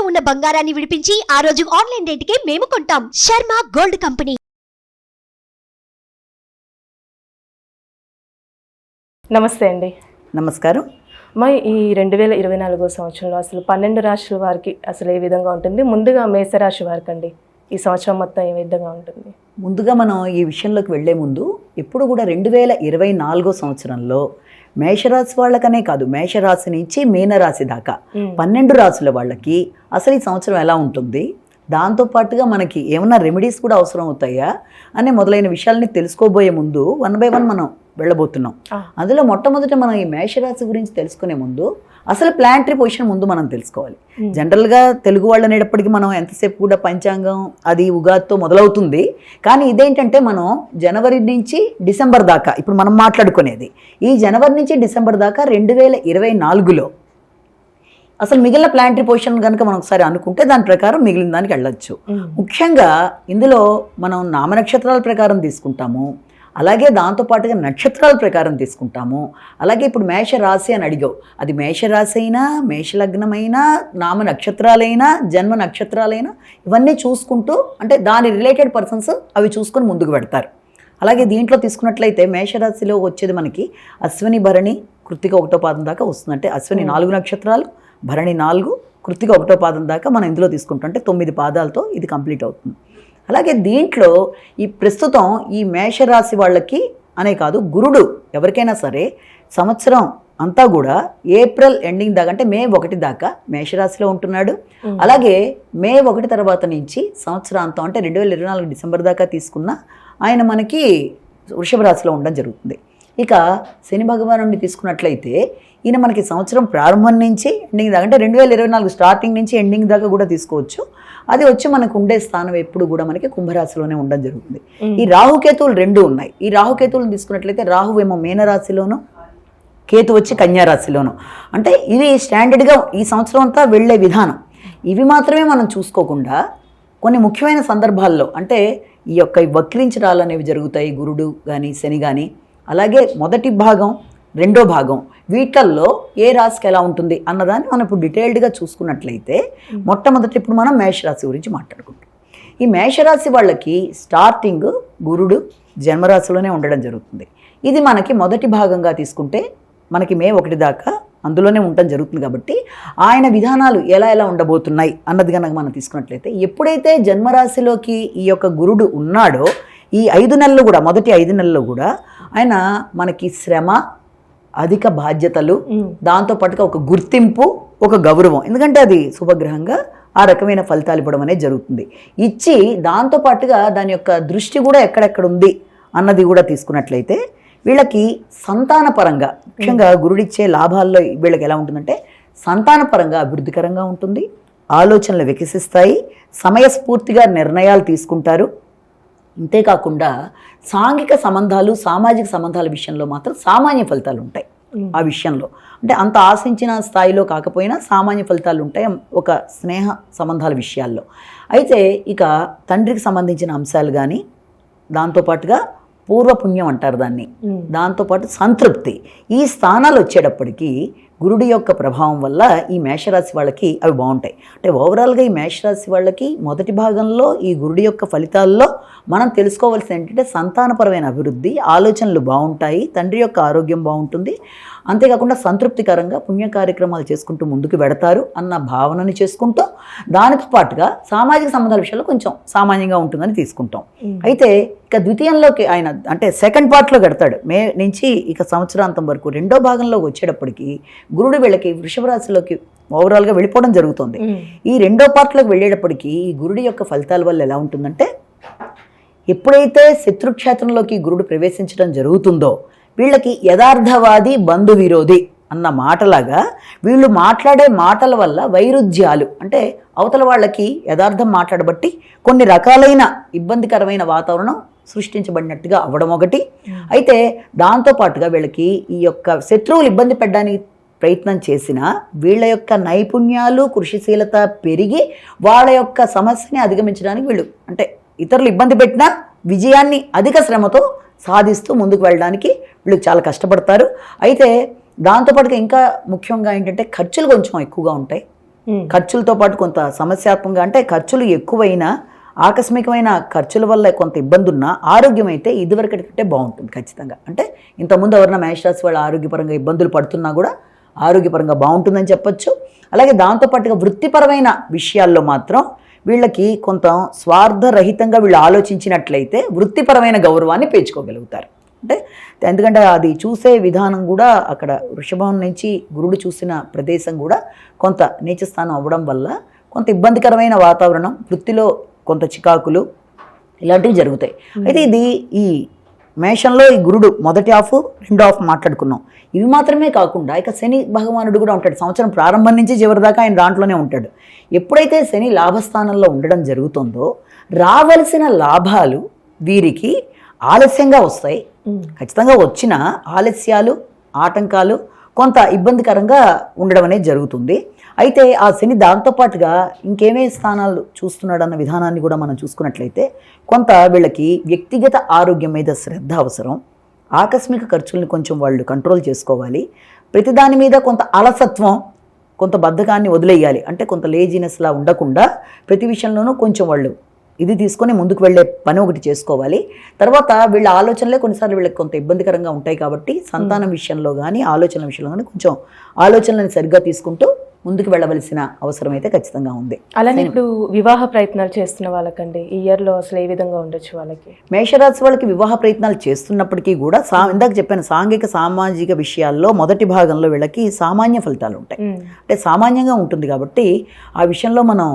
ఉన్న బంగారాన్ని విడిపించి ఆ రోజు ఆన్లైన్ రేటుకే మేము కొంటాం. Sharma gold company. నమస్తే అండి. నమస్కారం. ఈ 2024 సంవత్సరంలో అసలు 12 రాశుల వారికి అసలు ఏ విధంగా ఉంటుంది? ముందుగా మేషరాశి వారికి అండి ఈ సంవత్సరం మొత్తం ఏ విధంగా ఉంటుంది? ముందుగా మనం ఈ విషయంలోకి వెళ్లే ముందు ఎప్పుడు కూడా 2024 సంవత్సరంలో మేషరాశి వాళ్ళకనే కాదు, మేషరాశి నుంచి మీనరాశి దాకా 12 రాశుల వాళ్ళకి అసలు ఈ సంవత్సరం ఎలా ఉంటుంది, దాంతోపాటుగా మనకి ఏమైనా రెమెడీస్ కూడా అవసరం అవుతాయా అనే మొదలైన విషయాలని తెలుసుకోబోయే ముందు 1 by 1 మనం వెళ్ళబోతున్నాం. అందులో మొట్టమొదట మనం ఈ మేషరాశి గురించి తెలుసుకునే ముందు అసలు ప్లానటరీ పొజిషన్ ముందు మనం తెలుసుకోవాలి. జనరల్గా తెలుగు వాళ్ళు అనేటప్పటికీ మనం ఎంతసేపు కూడా పంచాంగం అది ఉగాదితో మొదలవుతుంది. కానీ ఇదేంటంటే మనం జనవరి నుంచి డిసెంబర్ దాకా ఇప్పుడు మనం మాట్లాడుకునేది ఈ జనవరి నుంచి డిసెంబర్ దాకా 2024లో అసలు మిగిలిన ప్లానటరీ పొజిషన్ కనుక మనం ఒకసారి అనుకుంటే దాని ప్రకారం మిగిలిన దానికి వెళ్ళొచ్చు. ముఖ్యంగా ఇందులో మనం నామనక్షత్రాల ప్రకారం తీసుకుంటాము, అలాగే దాంతోపాటుగా నక్షత్రాల ప్రకారం తీసుకుంటాము. అలాగే ఇప్పుడు మేషరాశి అని అడిగావు, అది మేషరాశి అయినా మేషలగ్నమైనా నామ నక్షత్రాలైనా జన్మ నక్షత్రాలైనా ఇవన్నీ చూసుకుంటూ అంటే దాని రిలేటెడ్ పర్సన్స్ అవి చూసుకొని ముందుకు పెడతారు. అలాగే దీంట్లో తీసుకున్నట్లయితే మేషరాశిలో వచ్చేది మనకి అశ్విని భరణి కృత్తిక 1వ పాదం దాకా వస్తుంది. అంటే అశ్విని 4 నక్షత్రాలు, భరణి 4, కృత్తిక 1వ పాదం దాకా మనం ఇందులో తీసుకుంటుంటే 9 పాదాలతో ఇది కంప్లీట్ అవుతుంది. అలాగే దీంట్లో ఈ ప్రస్తుతం ఈ మేషరాశి వాళ్ళకి అనే కాదు, గురుడు ఎవరికైనా సరే సంవత్సరం అంతా కూడా ఏప్రిల్ ఎండింగ్ దాకా అంటే మే 1 దాకా మేషరాశిలో ఉంటున్నాడు. అలాగే మే 1 తర్వాత నుంచి సంవత్సరాంతం అంటే 2024 డిసెంబర్ దాకా తీసుకున్న ఆయన మనకి వృషభ రాశిలో ఉండడం జరుగుతుంది. ఇక శని భగవానుడిని తీసుకున్నట్లయితే ఈయన మనకి సంవత్సరం ప్రారంభం నుంచి ఎండింగ్ దాకా అంటే 2024 స్టార్టింగ్ నుంచి ఎండింగ్ దాకా కూడా తీసుకోవచ్చు. అది వచ్చి మనకు ఉండే స్థానం ఎప్పుడు కూడా మనకి కుంభరాశిలోనే ఉండడం జరుగుతుంది. ఈ రాహుకేతువులు 2 ఉన్నాయి. ఈ రాహుకేతువులను తీసుకున్నట్లయితే రాహు ఏమో మీనరాశిలోను, కేతు వచ్చి కన్యారాశిలోను. అంటే ఇది స్టాండర్డ్గా ఈ సంవత్సరం అంతా వెళ్ళే విధానం. ఇవి మాత్రమే మనం చూసుకోకుండా కొన్ని ముఖ్యమైన సందర్భాల్లో అంటే ఈ యొక్క వక్రించడాలు అనేవి జరుగుతాయి, గురుడు కానీ శని కానీ. అలాగే మొదటి భాగం 2వ భాగం వీటిల్లో ఏ రాశికి ఎలా ఉంటుంది అన్నదాన్ని మనం ఇప్పుడు డీటెయిల్డ్గా చూసుకున్నట్లయితే మొట్టమొదటి ఇప్పుడు మనం మేషరాశి గురించి మాట్లాడుకుంటాం. ఈ మేషరాశి వాళ్ళకి స్టార్టింగ్ గురుడు జన్మరాశిలోనే ఉండడం జరుగుతుంది. ఇది మనకి మొదటి భాగంగా తీసుకుంటే మనకి మే 1 దాకా అందులోనే ఉండటం జరుగుతుంది. కాబట్టి ఆయన విధానాలు ఎలా ఎలా ఉండబోతున్నాయి అన్నది కనుక మనం తీసుకున్నట్లయితే ఎప్పుడైతే జన్మరాశిలోకి ఈ యొక్క గురుడు ఉన్నాడో ఈ 5 నెలలు కూడా మొదటి 5 నెలల్లో కూడా ఆయన మనకి శ్రమ, అధిక బాధ్యతలు, దాంతోపాటుగా ఒక గుర్తింపు, ఒక గౌరవం, ఎందుకంటే అది శుభగ్రహంగా ఆ రకమైన ఫలితాలు ఇవ్వడం అనేది జరుగుతుంది. ఇచ్చి దాంతోపాటుగా దాని యొక్క దృష్టి కూడా ఎక్కడెక్కడ ఉంది అన్నది కూడా తీసుకున్నట్లయితే వీళ్ళకి సంతానపరంగా ముఖ్యంగా గురుడిచ్చే లాభాల్లో వీళ్ళకి ఎలా ఉంటుందంటే సంతానపరంగా అభివృద్ధికరంగా ఉంటుంది, ఆలోచనలు వికసిస్తాయి, సమయస్ఫూర్తిగా నిర్ణయాలు తీసుకుంటారు. అంతేకాకుండా సాంఘిక సంబంధాలు, సామాజిక సంబంధాల విషయంలో మాత్రం సామాన్య ఫలితాలు ఉంటాయి. ఆ విషయంలో అంటే అంత ఆశించిన స్థాయిలో కాకపోయినా సామాన్య ఫలితాలు ఉంటాయి ఒక స్నేహ సంబంధాల విషయాల్లో. అయితే ఇక తండ్రికి సంబంధించిన అంశాలు కానీ, దాంతోపాటుగా పూర్వపుణ్యం అంటారు దాన్ని, దాంతోపాటు సంతృప్తి, ఈ స్థానాలు వచ్చేటప్పటికీ గురుడి యొక్క ప్రభావం వల్ల ఈ మేషరాశి వాళ్ళకి అవి బాగుంటాయి. అంటే ఓవరాల్గా ఈ మేషరాశి వాళ్ళకి మొదటి భాగంలో ఈ గురుడి యొక్క ఫలితాల్లో మనం తెలుసుకోవాల్సింది ఏంటంటే సంతానపరమైన అభివృద్ధి, ఆలోచనలు బాగుంటాయి, తండ్రి యొక్క ఆరోగ్యం బాగుంటుంది, అంతేకాకుండా సంతృప్తికరంగా పుణ్య కార్యక్రమాలు చేసుకుంటూ ముందుకు వెడతారు అన్న భావనని చేసుకుంటూ దానితో పాటుగా సామాజిక సంబంధాల విషయంలో కొంచెం సామాన్యంగా ఉంటుందని తీసుకుంటాం. అయితే ఇక ద్వితీయంలోకి ఆయన అంటే సెకండ్ పార్ట్లో కడతాడు మే నుంచి ఇక సంవత్సరాంతం వరకు. 2వ భాగంలోకి వచ్చేటప్పటికి గురుడు వీళ్ళకి వృషభ రాశిలోకి ఓవరాల్గా వెళ్ళిపోవడం జరుగుతుంది. ఈ 2వ పార్ట్లోకి వెళ్ళేటప్పటికి ఈ గురుడి యొక్క ఫలితాల వల్ల ఎలా ఉంటుందంటే ఎప్పుడైతే శత్రుక్షేత్రంలోకి గురుడు ప్రవేశించడం జరుగుతుందో వీళ్ళకి యథార్థవాది బంధు విరోధి అన్న మాటలాగా వీళ్ళు మాట్లాడే మాటల వల్ల వైరుధ్యాలు అంటే అవతల వాళ్ళకి యథార్థం మాట్లాడబట్టి కొన్ని రకాలైన ఇబ్బందికరమైన వాతావరణం సృష్టించబడినట్టుగా అవ్వడం ఒకటి. అయితే దాంతోపాటుగా వీళ్ళకి ఈ యొక్క శత్రువులు ఇబ్బంది పెట్టడానికి ప్రయత్నం చేసినా వీళ్ళ యొక్క నైపుణ్యాలు, కృషిశీలత పెరిగి వాళ్ళ యొక్క సమస్యని అధిగమించడానికి వీళ్ళు అంటే ఇతరులు ఇబ్బంది పెట్టినా విజయాన్ని అధిక శ్రమతో సాధిస్తూ ముందుకు వెళ్ళడానికి వీళ్ళు చాలా కష్టపడతారు. అయితే దాంతోపాటుగా ఇంకా ముఖ్యంగా ఏంటంటే ఖర్చులు కొంచెం ఎక్కువగా ఉంటాయి. ఖర్చులతో పాటు కొంత సమస్యాత్మకంగా, అంటే ఖర్చులు ఎక్కువైనా ఆకస్మికమైన ఖర్చుల వల్ల కొంత ఇబ్బంది ఉన్నా ఆరోగ్యం అయితే ఇదివరకటి కంటే బాగుంటుంది ఖచ్చితంగా. అంటే ఇంతకుముందు ఎవరైనా మేషరాశి వాళ్ళు ఆరోగ్యపరంగా ఇబ్బందులు పడుతున్నా కూడా ఆరోగ్యపరంగా బాగుంటుందని చెప్పొచ్చు. అలాగే దాంతోపాటుగా వృత్తిపరమైన విషయాల్లో మాత్రం వీళ్ళకి కొంత స్వార్థరహితంగా వీళ్ళు ఆలోచించినట్లయితే వృత్తిపరమైన గౌరవాన్ని పెంచుకోగలుగుతారు. అంటే ఎందుకంటే అది చూసే విధానం కూడా అక్కడ వృషభం నుంచి గురుడు చూసిన ప్రదేశం కూడా కొంత నీచస్థానం అవ్వడం వల్ల కొంత ఇబ్బందికరమైన వాతావరణం, వృత్తిలో కొంత చికాకులు ఇలాంటివి జరుగుతాయి. అయితే ఇది ఈ మేషంలో ఈ గురుడు మొదటి హాఫ్ రెండో హాఫ్ మాట్లాడుకున్నాం. ఇవి మాత్రమే కాకుండా ఇక శని భగవానుడు కూడా ఉంటాడు. సంవత్సరం ప్రారంభం నుంచి చివరి దాకా ఆయన దాంట్లోనే ఉంటాడు. ఎప్పుడైతే శని లాభస్థానంలో ఉండడం జరుగుతుందో రావలసిన లాభాలు వీరికి ఆలస్యంగా వస్తాయి. ఖచ్చితంగా వచ్చిన ఆలస్యాలు, ఆటంకాలు కొంత ఇబ్బందికరంగా ఉండడం అనేది జరుగుతుంది. అయితే ఆ శని దాంతోపాటుగా ఇంకేమే స్థానాలు చూస్తున్నాడు అన్న విధానాన్ని కూడా మనం చూసుకున్నట్లయితే కొంత వీళ్ళకి వ్యక్తిగత ఆరోగ్యం మీద శ్రద్ధ అవసరం. ఆకస్మిక ఖర్చుల్ని కొంచెం వాళ్ళు కంట్రోల్ చేసుకోవాలి. ప్రతిదాని మీద కొంత అలసత్వం, కొంత బద్ధకాన్ని వదిలేయాలి. అంటే కొంత లేజినెస్లా ఉండకుండా ప్రతి విషయంలోనూ కొంచెం వాళ్ళు ఇది తీసుకొని ముందుకు వెళ్ళే పని ఒకటి చేసుకోవాలి. తర్వాత వీళ్ళ ఆలోచనలే కొన్నిసార్లు వీళ్ళకి కొంత ఇబ్బందికరంగా ఉంటాయి కాబట్టి సంతానం విషయంలో కానీ ఆలోచనల విషయంలో కానీ కొంచెం ఆలోచనలను సరిగ్గా తీసుకుంటూ ముందుకు వెళ్ళవలసిన అవసరం అయితే ఖచ్చితంగా ఉంది. అలానే ఇప్పుడు వివాహ ప్రయత్నాలు చేస్తున్న వాళ్ళకండి ఈ ఇయర్లో అసలు ఏ విధంగా ఉండొచ్చు వాళ్ళకి? మేషరాశి వాళ్ళకి వివాహ ప్రయత్నాలు చేస్తున్నప్పటికీ కూడా ఇందాక చెప్పాను సాంఘిక సామాజిక విషయాల్లో మొదటి భాగంలో వీళ్ళకి సామాన్య ఫలితాలు ఉంటాయి. అంటే సామాన్యంగా ఉంటుంది కాబట్టి ఆ విషయంలో మనం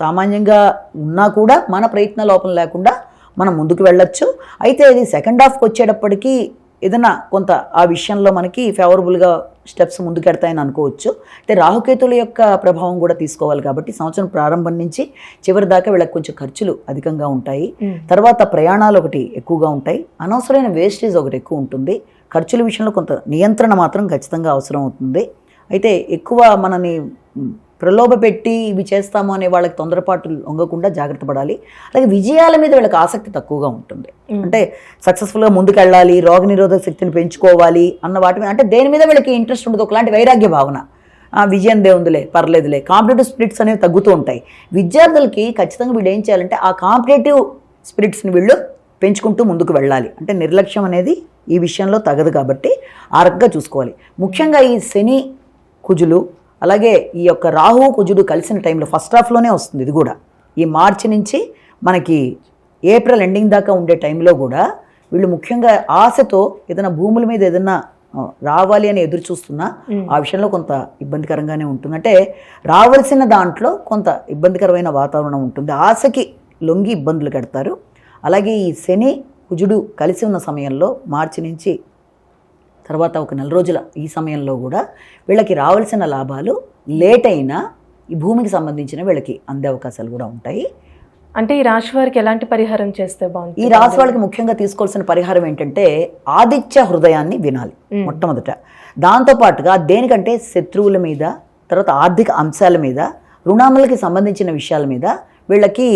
సామాన్యంగా ఉన్నా కూడా మన ప్రయత్న లోపం లేకుండా మనం ముందుకు వెళ్ళొచ్చు. అయితే ఇది సెకండ్ హాఫ్కి వచ్చేటప్పటికీ ఏదైనా కొంత ఆ విషయంలో మనకి ఫేవరబుల్గా స్టెప్స్ ముందుకెడతాయని అనుకోవచ్చు. అంటే రాహుకేతుల యొక్క ప్రభావం కూడా తీసుకోవాలి కాబట్టి సంవత్సరం ప్రారంభం నుంచి చివరి దాకా వీళ్ళకి కొంచెం ఖర్చులు అధికంగా ఉంటాయి. తర్వాత ప్రయాణాలు ఒకటి ఎక్కువగా ఉంటాయి. అనవసరమైన వేస్టేజ్ ఒకటి ఎక్కువ ఉంటుంది. ఖర్చుల విషయంలో కొంత నియంత్రణ మాత్రం ఖచ్చితంగా అవసరం అవుతుంది. అయితే ఎక్కువ మనని ప్రలోభ పెట్టి ఇవి చేస్తాము అనే వాళ్ళకి తొందరపాటు లొంగకుండా జాగ్రత్త పడాలి. అలాగే విజయాల మీద వీళ్ళకి ఆసక్తి తక్కువగా ఉంటుంది. అంటే సక్సెస్ఫుల్గా ముందుకెళ్ళాలి, రోగనిరోధక శక్తిని పెంచుకోవాలి అన్న వాటి మీద, అంటే దేని మీద వీళ్ళకి ఇంట్రెస్ట్ ఉండదు. ఒకలాంటి వైరాగ్య భావన, విజయం దేవుందిలే పర్లేదులే, కాంపిటేటివ్ స్పిరిట్స్ అనేవి తగ్గుతూ ఉంటాయి. విద్యార్థులకి ఖచ్చితంగా వీళ్ళు ఏం చేయాలంటే ఆ కాంపిటేటివ్ స్పిరిట్స్ని వీళ్ళు పెంచుకుంటూ ముందుకు వెళ్ళాలి. అంటే నిర్లక్ష్యం అనేది ఈ విషయంలో తగదు కాబట్టి ఆ రకంగా చూసుకోవాలి. ముఖ్యంగా ఈ శని కుజులు అలాగే ఈ యొక్క రాహు కుజుడు కలిసిన టైంలో ఫస్ట్ హాఫ్లోనే వస్తుంది. ఇది కూడా ఈ మార్చి నుంచి మనకి ఏప్రిల్ ఎండింగ్ దాకా ఉండే టైంలో కూడా వీళ్ళు ముఖ్యంగా ఆశతో ఏదైనా భూముల మీద ఏదైనా రావాలి అని ఎదురు చూస్తున్నా ఆ విషయంలో కొంత ఇబ్బందికరంగానే ఉంటుంది. అంటే రావాల్సిన దాంట్లో కొంత ఇబ్బందికరమైన వాతావరణం ఉంటుంది. ఆశకి లొంగి ఇబ్బందులు కడతారు. అలాగే ఈ శని కుజుడు కలిసి ఉన్న సమయంలో మార్చి నుంచి తర్వాత ఒక 4 రోజుల ఈ సమయంలో కూడా వీళ్ళకి రావాల్సిన లాభాలు లేట్ అయినా ఈ భూమికి సంబంధించిన వీళ్ళకి అందే అవకాశాలు కూడా ఉంటాయి. అంటే ఈ రాశి వారికి ఎలాంటి పరిహారం చేస్తే బాగుంటుంది? ఈ రాశి వాళ్ళకి ముఖ్యంగా తీసుకోవాల్సిన పరిహారం ఏంటంటే ఆదిత్య హృదయాన్ని వినాలి మొట్టమొదట. దాంతోపాటుగా దేనికంటే శత్రువుల మీద, తర్వాత ఆర్థిక అంశాల మీద, రుణాములకి సంబంధించిన విషయాల మీద వీళ్ళకి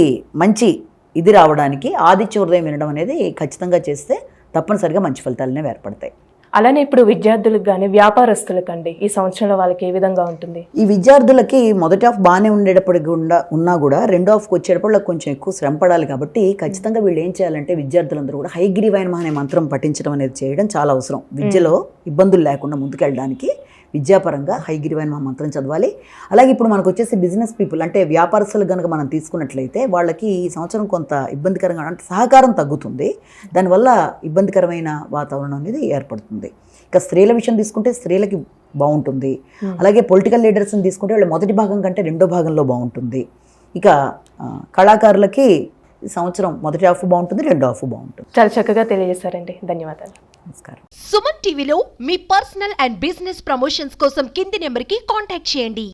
మంచి ఇది రావడానికి ఆదిత్య హృదయం వినడం అనేది ఖచ్చితంగా చేస్తే తప్పనిసరిగా మంచి ఫలితాలనే ఏర్పడతాయి. అలానే ఇప్పుడు విద్యార్థులకు కానీ వ్యాపారస్తులకండి ఈ సంవత్సరంలో వాళ్ళకి ఏ విధంగా ఉంటుంది? ఈ విద్యార్థులకి మొదటి హాఫ్ బాగానే ఉండేటప్పటికి ఉన్నా కూడా రెండో హాఫ్కి వచ్చేటప్పుడు కొంచెం ఎక్కువ శ్రమ పడాలి కాబట్టి ఖచ్చితంగా వీళ్ళు ఏం చేయాలంటే విద్యార్థులందరూ కూడా హైగ్రీవాయనమః అనే మంత్రం పఠించడం అనేది చేయడం చాలా అవసరం. విద్యలో ఇబ్బందులు లేకుండా ముందుకెళ్ళడానికి విద్యాపరంగా హైగ్రీవాయనమః మంత్రం చదవాలి. అలాగే ఇప్పుడు మనకు వచ్చేసి బిజినెస్ పీపుల్ అంటే వ్యాపారస్తులు కనుక మనం తీసుకున్నట్లయితే వాళ్ళకి ఈ సంవత్సరం కొంత ఇబ్బందికరంగా అంటే సహకారం తగ్గుతుంది. దానివల్ల ఇబ్బందికరమైన వాతావరణం అనేది ఏర్పడుతుంది. ఇక స్త్రీల విషయం తీసుకుంటే స్త్రీలకి బాగుంటుంది. అలాగే పొలిటికల్ లీడర్స్ని తీసుకుంటే వాళ్ళు మొదటి భాగం కంటే రెండో భాగంలో బాగుంటుంది. ఇక కళాకారులకి ఈ సంవత్సరం మొదటి హాఫ్ బాగుంటుంది, రెండో హాఫ్ బాగుంటుంది. చాలా చక్కగా తెలియజేశారండి, ధన్యవాదాలు. నమస్కారం. సుమన్ టీవీలో మీ పర్సనల్ అండ్ బిజినెస్ ప్రమోషన్స్ కోసం కింది నెంబర్కి కాంటాక్ట్ చేయండి.